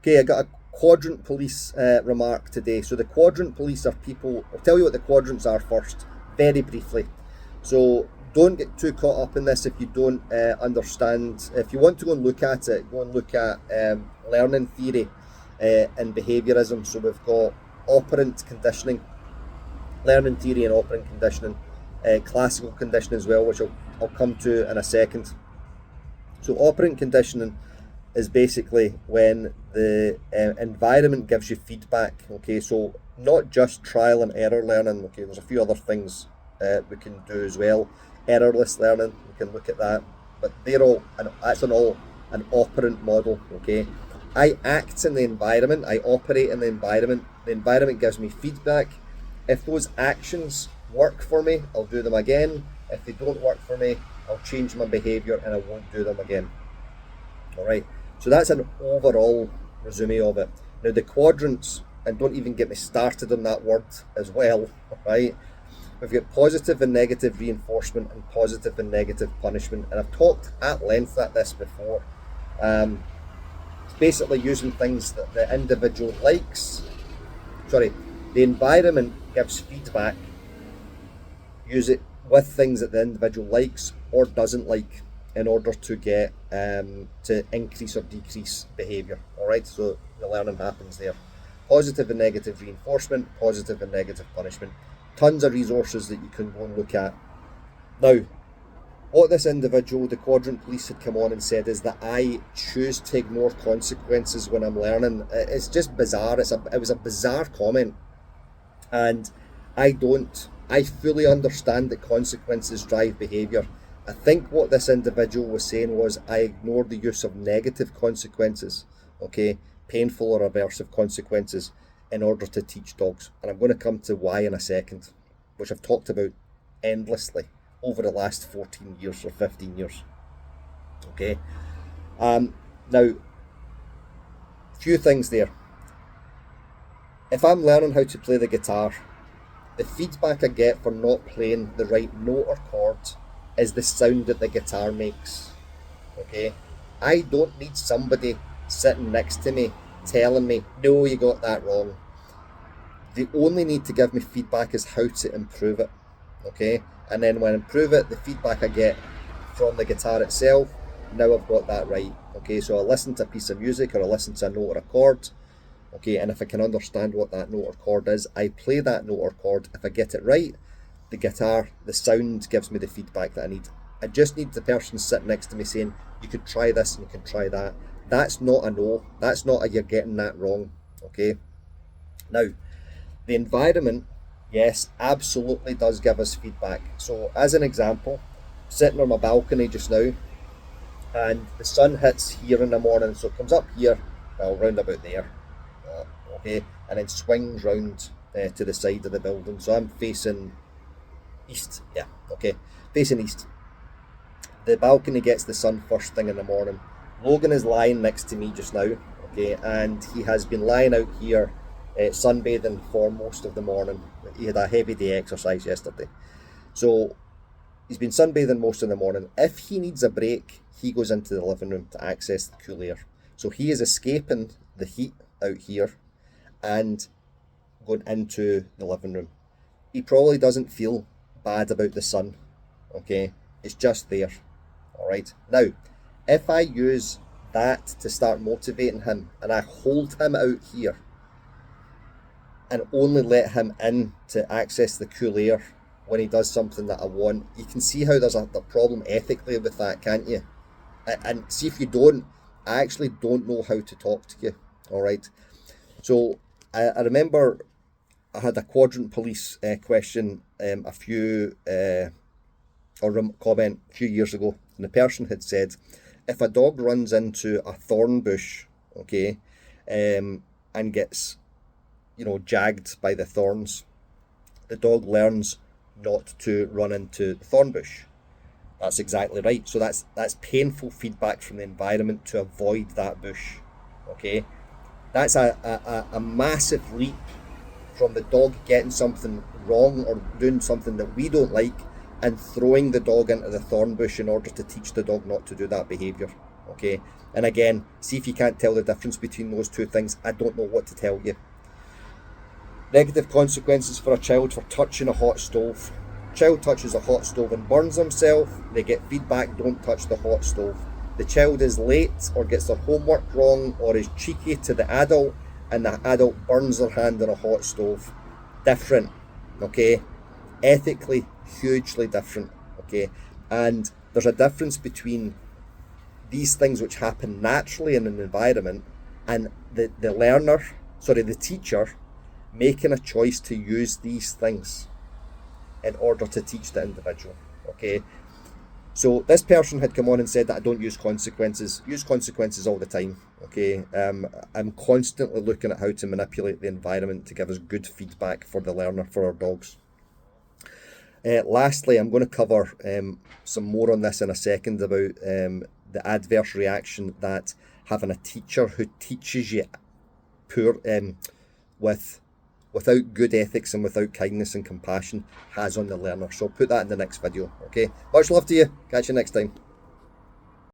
Okay, I got a quadrant police remark today. So the quadrant police are people, I'll tell you what the quadrants are first, very briefly. So don't get too caught up in this if you don't understand. If you want to go and look at it, go and look at learning theory and behaviourism. So we've got operant conditioning, learning theory and operant conditioning, classical conditioning as well, which I'll come to in a second. So operant conditioning is basically when the environment gives you feedback. Okay, so not just trial and error learning. Okay, there's a few other things we can do as well. Errorless learning, we can look at that, but that's all an operant model. Okay, I act in the environment, I operate in the environment gives me feedback. If those actions work for me, I'll do them again. If they don't work for me, I'll change my behaviour and I won't do them again. Alright, so that's an overall resume of it. Now the quadrants, and don't even get me started on that word as well, right? We've got positive and negative reinforcement and positive and negative punishment, and I've talked at length at this before. It's basically using things that the individual likes. The environment gives feedback. Use it with things that the individual likes or doesn't like in order to get to increase or decrease behaviour. Alright, so the learning happens there. Positive and negative reinforcement, positive and negative punishment. Tons of resources that you can go and look at. Now, what this individual, the quadrant police, had come on and said is that I choose to ignore consequences when I'm learning. It's just bizarre. It was a bizarre comment, and I fully understand that consequences drive behaviour. I think what this individual was saying was I ignore the use of negative consequences, okay, painful or aversive consequences, in order to teach dogs. And I'm going to come to why in a second, which I've talked about endlessly over the last 14 years or 15 years. Okay. Now, few things there. If I'm learning how to play the guitar, the feedback I get for not playing the right note or chord is the sound that the guitar makes. Okay. I don't need somebody sitting next to me telling me, no, you got that wrong. They only need to give me feedback as how to improve it, okay? And then when I improve it, the feedback I get from the guitar itself, now I've got that right, okay? So I listen to a piece of music or I listen to a note or a chord, okay? And if I can understand what that note or chord is, I play that note or chord. If I get it right, the guitar, the sound gives me the feedback that I need. I just need the person sitting next to me saying, you could try this and you can try that. That's not a no. That's not a you're getting that wrong, okay? Now, the environment, yes, absolutely does give us feedback. So as an example, sitting on my balcony just now, and the sun hits here in the morning, so it comes up here, well, round about there, okay, and then swings round to the side of the building. So I'm facing east, yeah, okay, facing east. The balcony gets the sun first thing in the morning. Logan is lying next to me just now, okay, and he has been lying out here sunbathing for most of the morning. He had a heavy day exercise yesterday, so he's been sunbathing most of the morning. If he needs a break, he goes into the living room to access the cool air. So he is escaping the heat out here and going into the living room. He probably doesn't feel bad about the sun, okay, it's just there. Alright, now if I use that to start motivating him and I hold him out here and only let him in to access the cool air when he does something that I want, you can see how there's a problem ethically with that, can't you? And see, if you don't, I actually don't know how to talk to you. Alright, so I remember I had a quadrant police question comment a few years ago, and the person had said, if a dog runs into a thorn bush, okay, and gets, jagged by the thorns, the dog learns not to run into the thorn bush. That's exactly right. So that's painful feedback from the environment to avoid that bush, okay? That's a massive leap from the dog getting something wrong or doing something that we don't like and throwing the dog into the thorn bush in order to teach the dog not to do that behaviour. Okay, and again, see if you can't tell the difference between those two things. I don't know what to tell you. Negative consequences for a child for touching a hot stove. Child touches a hot stove and burns himself. They get feedback, don't touch the hot stove. The child is late or gets their homework wrong or is cheeky to the adult and the adult burns their hand on a hot stove. Different, okay? Ethically, hugely different, okay? And there's a difference between these things which happen naturally in an environment and the teacher making a choice to use these things in order to teach the individual, okay? So this person had come on and said that I don't use consequences. Use consequences all the time, okay? I'm constantly looking at how to manipulate the environment to give us good feedback for the learner, for our dogs. Lastly, I'm going to cover some more on this in a second about the adverse reaction that having a teacher who teaches you without good ethics and without kindness and compassion has on the learner. So I'll put that in the next video, okay? Much love to you. Catch you next time.